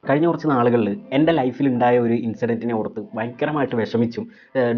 കഴിഞ്ഞ കുറച്ച് നാളുകളിൽ എൻ്റെ ലൈഫിലുണ്ടായ ഒരു ഇൻസിഡൻറ്റിനെ ഓർത്ത് ഭയങ്കരമായിട്ട് വിഷമിച്ചും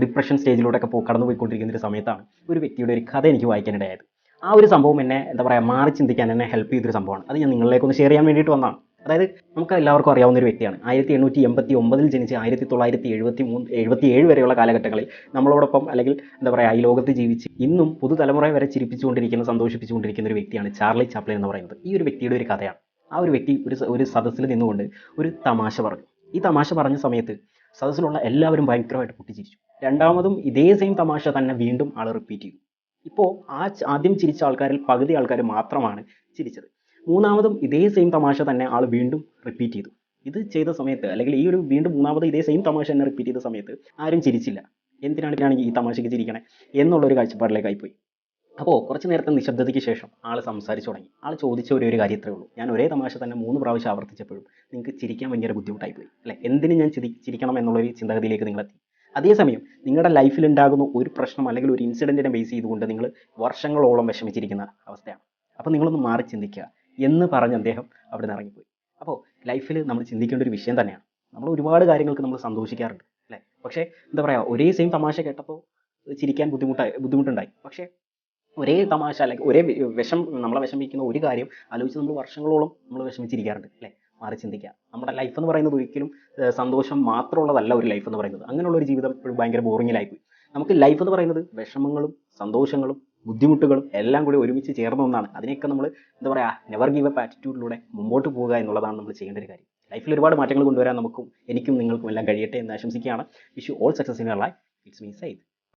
ഡിപ്രഷൻ സ്റ്റേജിലൂടെയൊക്കെ കടന്നു പോയിക്കൊണ്ടിരിക്കുന്ന ഒരു സമയത്താണ് ഒരു വ്യക്തിയുടെ ഒരു കഥ എനിക്ക് വായിക്കാനിടയായത്. ആ ഒരു സംഭവം എന്നെ എന്താ പറയുക മാറി ചിന്തിക്കാൻ എന്നെ ഹെൽപ്പ് ചെയ്തൊരു സംഭവമാണ്. അത് ഞാൻ നിങ്ങളിലേക്കൊന്ന് ഷെയർ ചെയ്യാൻ വേണ്ടിയിട്ട് വന്നതാണ്. അതായത് നമുക്ക് എല്ലാവർക്കും അറിയാവുന്ന ഒരു വ്യക്തിയാണ്. 1889 ജനിച്ച് 1977 വരെയുള്ള കാലഘട്ടങ്ങളിൽ നമ്മളോടൊപ്പം അല്ലെങ്കിൽ എന്താ പറയുക ഈ ലോകത്ത് ജീവിച്ച് ഇന്നും പുതുതലമുറയെ വരെ ചിരിപ്പിച്ചുകൊണ്ടിരിക്കുന്ന സന്തോഷിപ്പിച്ചുകൊണ്ടിരിക്കുന്ന ഒരു വ്യക്തിയാണ് ചാർലി ചാപ്ലിൻ എന്ന് പറയുന്നത്. ഈ ഒരു വ്യക്തിയുടെ ഒരു കഥയാണ്. ആ ഒരു വ്യക്തി ഒരു സദസ്സിൽ നിന്നുകൊണ്ട് ഒരു തമാശ പറഞ്ഞു. ഈ തമാശ പറഞ്ഞ സമയത്ത് സദസ്സിലുള്ള എല്ലാവരും ഭയങ്കരമായിട്ട് പൊട്ടിച്ചിരിച്ചു. രണ്ടാമതും ഇതേ സെയിം തമാശ തന്നെ വീണ്ടും ആൾ റിപ്പീറ്റ് ചെയ്തു. ഇപ്പോൾ ആദ്യം ചിരിച്ച ആൾക്കാരിൽ പകുതി ആൾക്കാർ മാത്രമാണ് ചിരിച്ചത്. മൂന്നാമതും ഇതേ സെയിം തമാശ തന്നെ ആൾ വീണ്ടും റിപ്പീറ്റ് ചെയ്തു. ഇത് ചെയ്ത സമയത്ത് അല്ലെങ്കിൽ ഈ ഒരു വീണ്ടും മൂന്നാമത് ഇതേ സെയിം തമാശ തന്നെ റിപ്പീറ്റ് ചെയ്ത സമയത്ത് ആരും ചിരിച്ചില്ല. എന്തിനാണ് ഈ തമാശയ്ക്ക് ചിരിക്കണേ എന്നുള്ളൊരു കാഴ്ചപ്പാടിലേക്കായി പോയി. അപ്പോൾ കുറച്ച് നേരത്തെ നിശബ്ദതയ്ക്ക് ശേഷം ആൾ സംസാരിച്ചു തുടങ്ങി. ആൾ ചോദിച്ച ഒരു കാര്യത്രേ ഉള്ളൂ. ഞാൻ ഒരേ തമാശ തന്നെ 3 പ്രാവശ്യം ആവർത്തിച്ചപ്പോഴും നിങ്ങൾക്ക് ചിരിക്കാൻ ഭയങ്കര ബുദ്ധിമുട്ടായി പോയി അല്ലേ? എന്തിന് ഞാൻ ചിരിക്കണം എന്നുള്ളൊരു ചിന്താഗതിയിലേക്ക് നിങ്ങളെത്തി. അതേസമയം നിങ്ങളുടെ ലൈഫിൽ ഉണ്ടാകുന്ന ഒരു പ്രശ്നം അല്ലെങ്കിൽ ഒരു ഇൻസിഡൻറ്റിനെ ബേസ് ചെയ്തുകൊണ്ട് നിങ്ങൾ വർഷങ്ങളോളം വിഷമിച്ചിരിക്കുന്ന അവസ്ഥയാണ്. അപ്പോൾ നിങ്ങളൊന്ന് മാറി ചിന്തിക്കുക എന്ന് പറഞ്ഞ് അദ്ദേഹം അവിടെ നിന്ന് ഇറങ്ങിപ്പോയി. അപ്പോൾ ലൈഫിൽ നമ്മൾ ചിന്തിക്കേണ്ട ഒരു വിഷയം തന്നെയാണ്. നമ്മൾ ഒരുപാട് കാര്യങ്ങൾക്ക് നമ്മൾ സന്തോഷിക്കാറുണ്ട് അല്ലേ? പക്ഷേ എന്താ പറയുക, ഒരേ സെയിം തമാശ കേട്ടപ്പോൾ ചിരിക്കാൻ ബുദ്ധിമുട്ടുണ്ടായി. പക്ഷേ ഒരേ തമാശ അല്ലെങ്കിൽ ഒരേ നമ്മളെ വിഷമിക്കുന്ന ഒരു കാര്യം ആലോചിച്ച് നമ്മൾ വർഷങ്ങളോളം നമ്മൾ വിഷമിച്ചിരിക്കാറുണ്ട് അല്ലേ? മാറി ചിന്തിക്കുക. നമ്മുടെ ലൈഫ് എന്ന് പറയുന്നത് ഒരിക്കലും സന്തോഷം മാത്രമുള്ളതല്ല ഒരു ലൈഫ് എന്ന് പറയുന്നത്. അങ്ങനെയുള്ള ഒരു ജീവിതം ഇപ്പോഴും ഭയങ്കര ബോറിങ്ങിലായിപ്പോയി. നമുക്ക് ലൈഫ് എന്ന് പറയുന്നത് വിഷമങ്ങളും സന്തോഷങ്ങളും ബുദ്ധിമുട്ടുകളും എല്ലാം കൂടി ഒരുമിച്ച് ചേർന്ന ഒന്നാണ്. അതിനെയൊക്കെ നമ്മൾ എന്താ പറയുക, നെവർ ഗീവ് അപ്പ് ആറ്റിറ്റ്യൂഡിലൂടെ മുമ്പോട്ട് പോവുക എന്നുള്ളതാണ് നമ്മൾ ചെയ്യേണ്ട ഒരു കാര്യം. ലൈഫിൽ ഒരുപാട് മാറ്റങ്ങൾ കൊണ്ടുവരാൻ എനിക്കും നിങ്ങൾക്കും എല്ലാം കഴിയട്ടെ എന്ന് ആശംസിക്കുകയാണ്. Wish you all success in your life. It's me Syed.